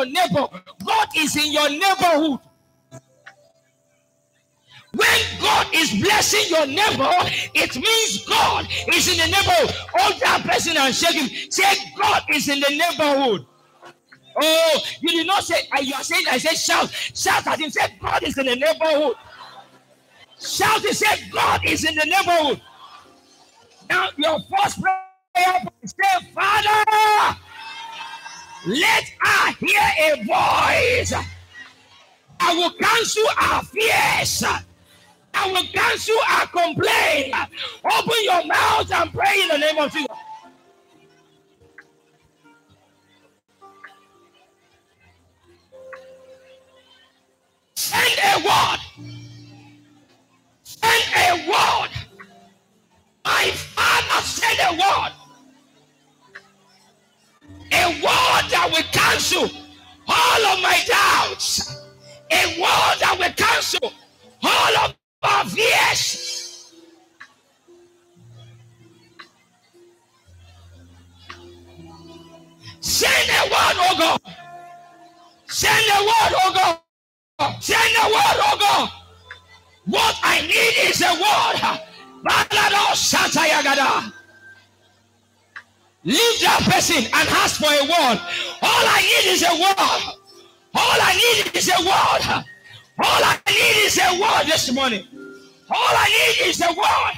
your neighbor. God is in your neighborhood. When God is blessing your neighbor, it means God is in the neighborhood. Hold that person and shake him. Say, God is in the neighborhood. Oh, you did not say, you are saying, I said, shout. Shout at him. Say, God is in the neighborhood. Shout and say, God is in the neighborhood. Now, your first prayer is say, Father, let us hear a voice. I will cancel our fears. I will cancel our complaint. Open your mouth and pray in the name of Jesus. Send a word. Send a word. My Father send a word. A word that will cancel all of my doubts. A word that will cancel all of our fears. Send a word, oh God. Send a word, oh God. Send a word, oh God. What I need is a word. Leave that person and ask for a word. All I need is a word. All I need is a word. All I need is a word this morning. All I need is a word.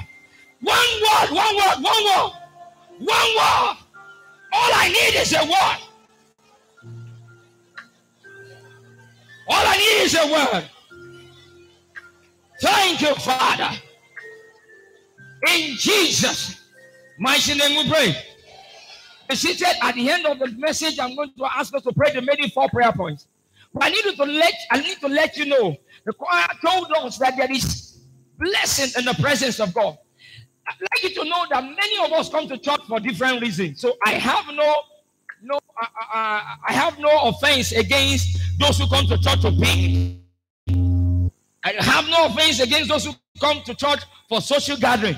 One word, one word, one word. One word. All I need is a word. All I need is a word. Thank you, Father. In Jesus' mighty name we pray. Be seated. At the end of the message, I'm going to ask us to pray the remaining 4 prayer points. But I need to let you know, the choir told us that there is blessing in the presence of God. I'd like you to know that many of us come to church for different reasons. So I have no offense against those who come to church to pay. I have no offense against those who come to church for social gathering.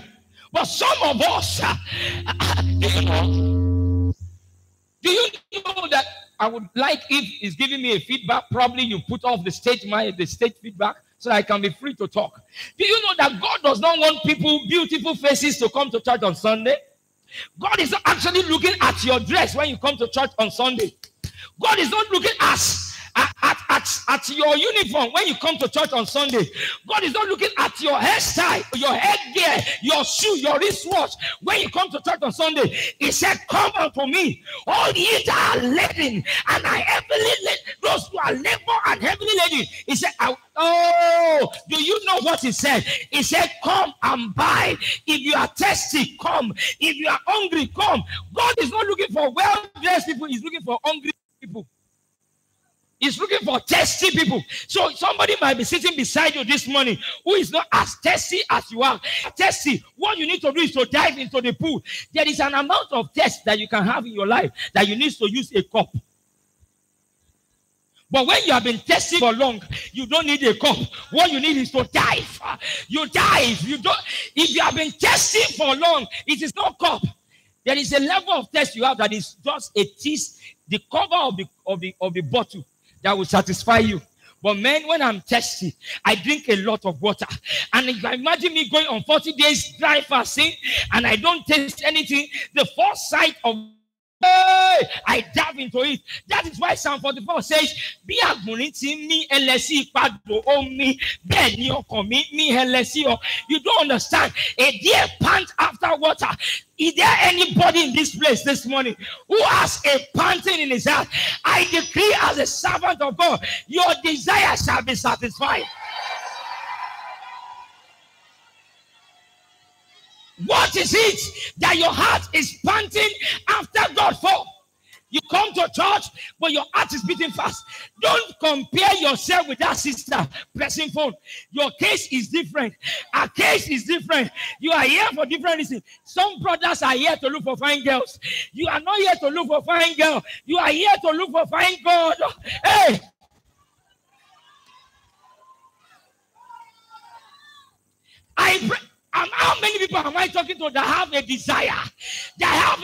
But some of us, do you know that I would like, if it's giving me a feedback, probably you put off the stage feedback so I can be free to talk. Do you know that God does not want people, beautiful faces, to come to church on Sunday? God is not actually looking at your dress when you come to church on Sunday. God is not looking at your uniform when you come to church on Sunday. God is not looking at your hairstyle, your headgear, your shoe, your wristwatch when you come to church on Sunday. He said, come unto me, all ye that are laden and are heavily laden, those who are labor and heavily laden. He said, do you know what he said? He said, come and buy. If you are thirsty, come. If you are hungry, come. God is not looking for well-dressed people. He's looking for hungry people. He's looking for thirsty people. So somebody might be sitting beside you this morning who is not as thirsty as you are. Thirsty. What you need to do is to dive into the pool. There is an amount of thirst that you can have in your life that you need to use a cup. But when you have been thirsty for long, you don't need a cup. What you need is to dive. You dive. If you have been thirsty for long, it is not cup. There is a level of thirst you have that is just a tease, the cover of the bottle that will satisfy you. But man, when I'm thirsty, I drink a lot of water. And if you imagine me going on 40 days dry fasting and I don't taste anything, the first sight of I dive into it. That is why Psalm 44 says, "Be admonishing me, LSE pado o me, beni okomi me LSE." You don't understand. A deer pant after water. Is there anybody in this place this morning who has a panting in his heart? I decree as a servant of God, your desire shall be satisfied. What is it that your heart is panting after God for? You come to church, but your heart is beating fast. Don't compare yourself with that sister pressing phone. Your case is different. Our case is different. You are here for different reasons. Some brothers are here to look for fine girls. You are not here to look for fine girl. You are here to look for fine God. Hey! How many people am I talking to that have a desire? That have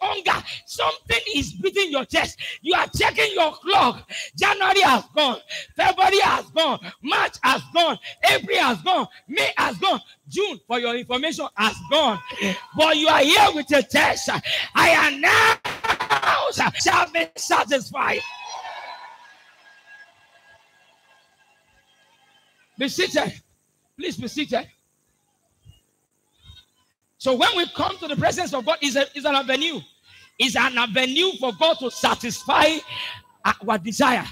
hunger. Something is beating your chest. You are checking your clock. January has gone. February has gone. March has gone. April has gone. May has gone. June, for your information, has gone. But you are here with a test. I announce shall be satisfied. Be seated. Please be seated. So when we come to the presence of God, is an avenue. It's an avenue for God to satisfy our desire.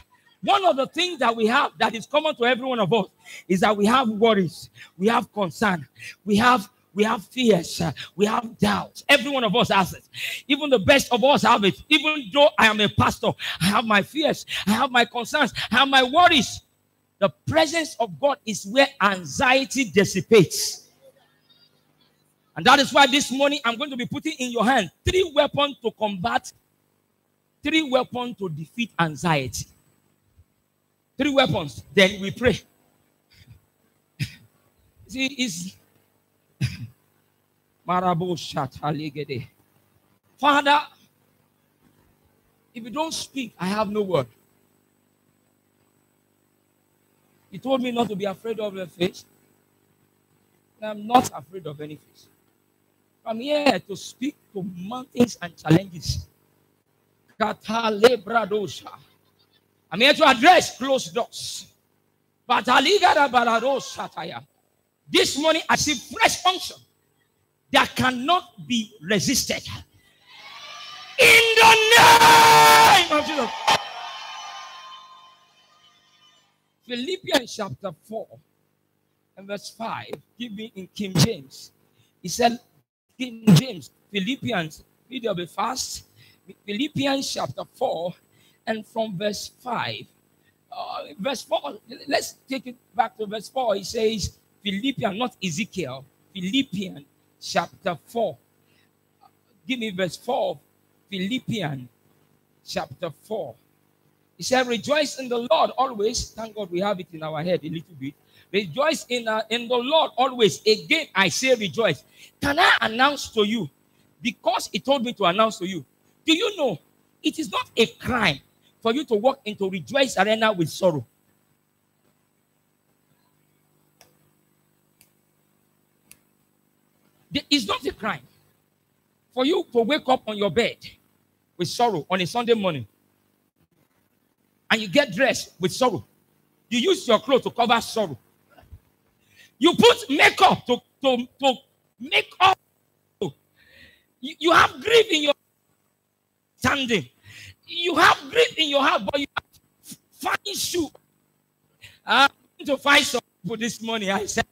One of the things that we have that is common to every one of us is that we have worries, we have concern, we have fears, we have doubts. Every one of us has it. Even the best of us have it. Even though I am a pastor, I have my fears, I have my concerns, I have my worries. The presence of God is where anxiety dissipates. And that is why this morning I'm going to be putting in your hand 3 weapons to combat, 3 weapons to defeat anxiety. 3 weapons. Then we pray. See, it's Father, if you don't speak, I have no word. You told me not to be afraid of the face. And I'm not afraid of any face. I'm here to speak to mountains and challenges. I'm here to address closed doors. This morning I see fresh unction that cannot be resisted. In the name of Jesus. Philippians chapter 4 and verse 5. Give me in King James. He said, King James, Philippians, read a bit fast. Philippians chapter 4 and from verse 5. Verse 4, let's take it back to verse 4. He says, Philippians, not Ezekiel, Philippians chapter 4. Give me verse 4. Philippians chapter 4. He said, rejoice in the Lord always. Thank God we have it in our head a little bit. Rejoice in the Lord always. Again, I say rejoice. Can I announce to you? Because he told me to announce to you. Do you know, it is not a crime for you to walk into Rejoice Arena with sorrow. It's not a crime for you to wake up on your bed with sorrow on a Sunday morning. And you get dressed with sorrow. You use your clothes to cover sorrow. You put makeup to make up. You have grief in your standing. You have grief in your heart, but you have fine shoe. I'm going to find some people this morning. I said,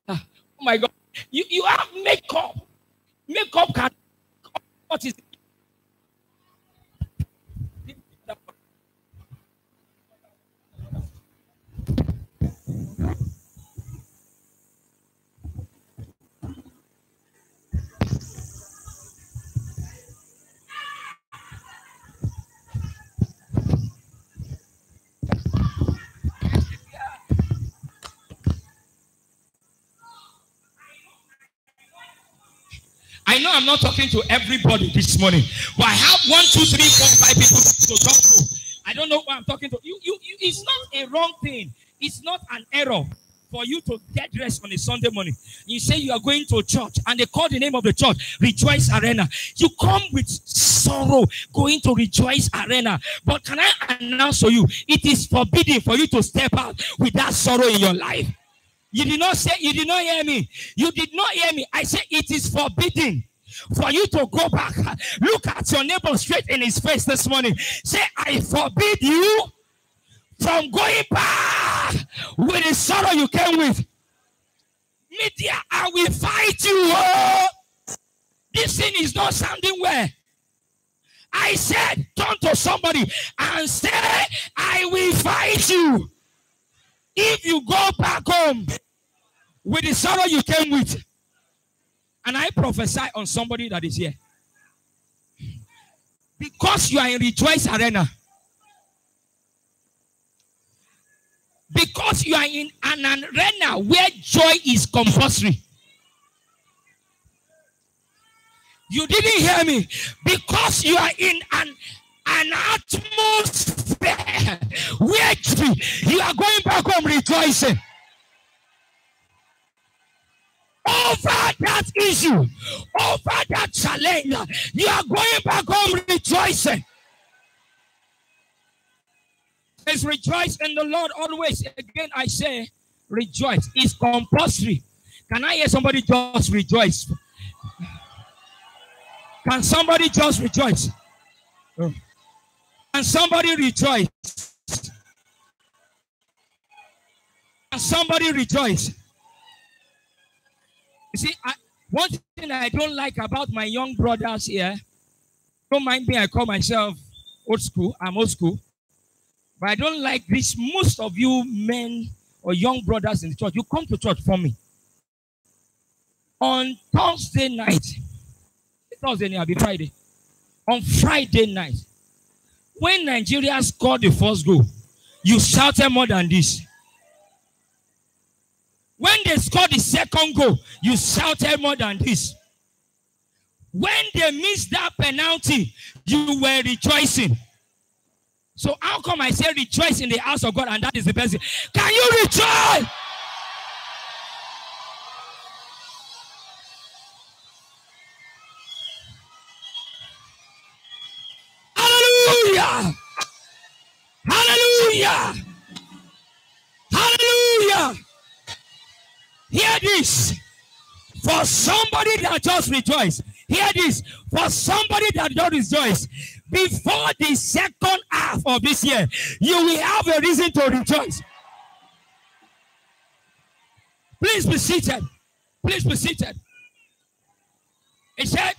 oh my God. You have makeup. Makeup can. What is it? I know I'm not talking to everybody this morning, but I have 1, 2, 3, 4, 5 people to talk to. I don't know who I'm talking to. It's not a wrong thing. It's not an error for you to get dressed on a Sunday morning. You say you are going to church and they call the name of the church Rejoice Arena. You come with sorrow going to Rejoice Arena. But can I announce to you, it is forbidden for you to step out with that sorrow in your life. You did not hear me. You did not hear me. I said it is forbidden for you to go back. Look at your neighbor straight in his face this morning. Say, I forbid you from going back with the sorrow you came with. Media, I will fight you. Oh, this thing is not sounding well. I said, turn to somebody and say, I will fight you. If you go back home with the sorrow you came with. And I prophesy on somebody that is here. Because you are in Rejoice Arena. Because you are in an arena where joy is compulsory. You didn't hear me. Because you are in an atmosphere where you are going back home rejoicing. Over that issue, over that challenge, you are going back home rejoicing. Let's rejoice in the Lord always. Again, I say, rejoice. It's compulsory. Can I hear somebody just rejoice? Can somebody just rejoice? Can somebody rejoice? Can somebody rejoice? You see, one thing I don't like about my young brothers here, don't mind me, I call myself old school. I'm old school. But I don't like this. Most of you men or young brothers in the church, you come to church for me. On Thursday night, Thursday night, I'll be Friday. On Friday night, when Nigeria scored the first goal, you shouted more than this. When they scored the second goal, you shouted more than this. When they missed that penalty, you were rejoicing. So how come I say rejoice in the house of God, and that is the best thing? Can you rejoice? Hallelujah! Hallelujah! Hallelujah! Hear this. For somebody that just rejoiced. Hear this. For somebody that just rejoiced. Before the second half of this year, you will have a reason to rejoice. Please be seated. Please be seated. It said,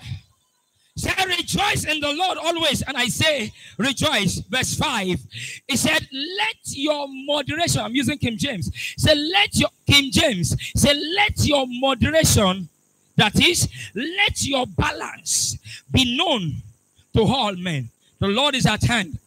rejoice in the Lord always. And I say, rejoice. Verse 5. It said, let your moderation. I'm using King James. Say, let your King James. Say, let your moderation. That is, let your balance be known to all men. The Lord is at hand.